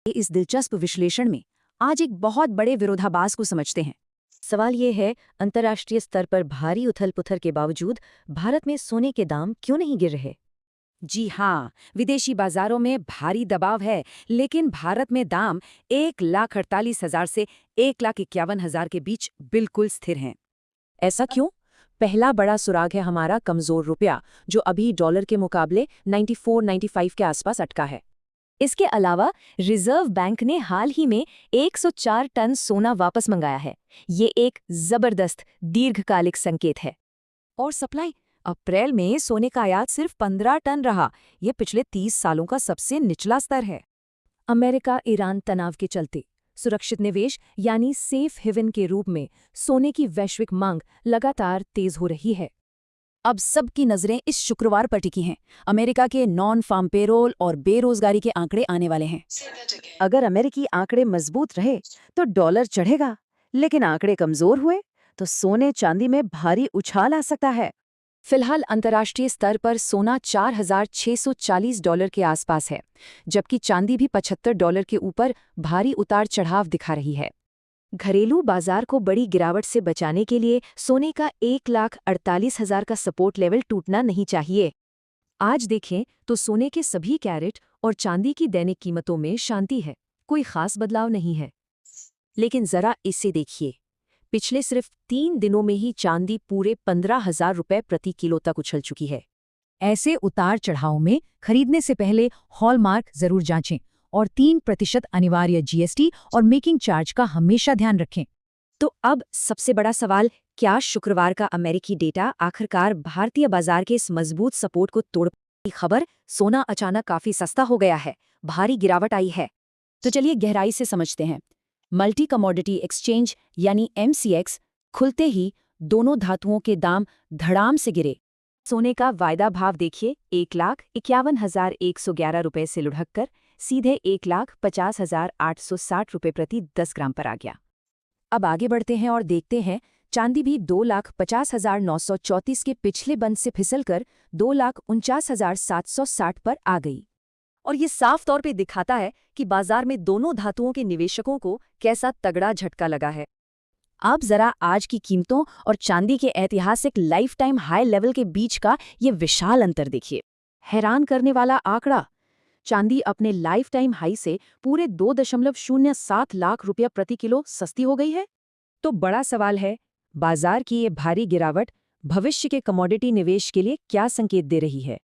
इस दिलचस्प विश्लेषण में आज एक बहुत बड़े विरोधाभास को समझते हैं। सवाल ये है, अंतर्राष्ट्रीय स्तर पर भारी उथल-पुथल के बावजूद भारत में सोने के दाम क्यों नहीं गिर रहे? जी हाँ, विदेशी बाजारों में भारी दबाव है, लेकिन भारत में दाम 1,48,000 से 1,51,000 के बीच बिल्कुल स्थिर हैं। ऐसा क्यों? पहला बड़ा सुराग है हमारा कमजोर रुपया, जो अभी डॉलर के मुकाबले 94-95 के आसपास अटका है। इसके अलावा रिजर्व बैंक ने हाल ही में 104 टन सोना वापस मंगाया है। ये एक जबरदस्त दीर्घकालिक संकेत है। और सप्लाई अप्रैल में सोने का आयात सिर्फ 15 टन रहा। ये पिछले 30 सालों का सबसे निचला स्तर है। अमेरिका ईरान तनाव के चलते सुरक्षित निवेश यानी सेफ हेवन के रूप में सोने की वैश्विक मांग लगातार तेज हो रही है। अब सबकी नजरें इस शुक्रवार पर टिकी हैं। अमेरिका के नॉन फार्म पेरोल और बेरोजगारी के आंकड़े आने वाले हैं। अगर अमेरिकी आंकड़े मजबूत रहे तो डॉलर चढ़ेगा, लेकिन आंकड़े कमजोर हुए तो सोने चांदी में भारी उछाल आ सकता है। फिलहाल अंतर्राष्ट्रीय स्तर पर सोना $4,640 के आसपास है, जबकि चांदी भी $75 के ऊपर भारी उतार चढ़ाव दिखा रही है। घरेलू बाजार को बड़ी गिरावट से बचाने के लिए सोने का 1,48,000 का सपोर्ट लेवल टूटना नहीं चाहिए। आज देखें तो सोने के सभी कैरेट और चांदी की दैनिक कीमतों में शांति है, कोई खास बदलाव नहीं है। लेकिन जरा इसे देखिए, पिछले सिर्फ 3 दिनों में ही चांदी पूरे 15,000 रुपये प्रति किलो तक उछल चुकी है। ऐसे उतार चढ़ाव में खरीदने से पहले हॉलमार्क जरूर जांचें और 3% अनिवार्य जीएसटी और मेकिंग चार्ज का हमेशा ध्यान रखें। तो अब सबसे बड़ा सवाल, क्या शुक्रवार का अमेरिकी डेटा आखिरकार भारतीय बाजार के इस मजबूत सपोर्ट को तोड़ पाएगी? खबर, सोना अचानक काफी सस्ता हो गया है, भारी गिरावट आई है। तो चलिए गहराई से समझते हैं। मल्टी कमोडिटी एक्सचेंज यानी MCX खुलते ही दोनों धातुओं के दाम धड़ाम से गिरे। सोने का वायदा भाव देखिए, 1,51,111 रुपये से लुढ़ककर सीधे 1,50,860 रुपये प्रति 10 ग्राम पर आ गया। अब आगे बढ़ते हैं और देखते हैं, चांदी भी 2,50,934 के पिछले बंद से फिसलकर 2,49,760 पर आ गई। और ये साफ तौर पे दिखाता है कि बाजार में दोनों धातुओं के निवेशकों को कैसा तगड़ा झटका लगा है। अब जरा आज की कीमतों और चांदी के ऐतिहासिक लाइफ टाइम हाई लेवल के बीच का ये विशाल अंतर देखिए। हैरान करने वाला आंकड़ा, चांदी अपने लाइफ टाइम हाई से पूरे 2.07 लाख रुपया प्रति किलो सस्ती हो गई है। तो बड़ा सवाल है, बाजार की ये भारी गिरावट भविष्य के कमोडिटी निवेश के लिए क्या संकेत दे रही है?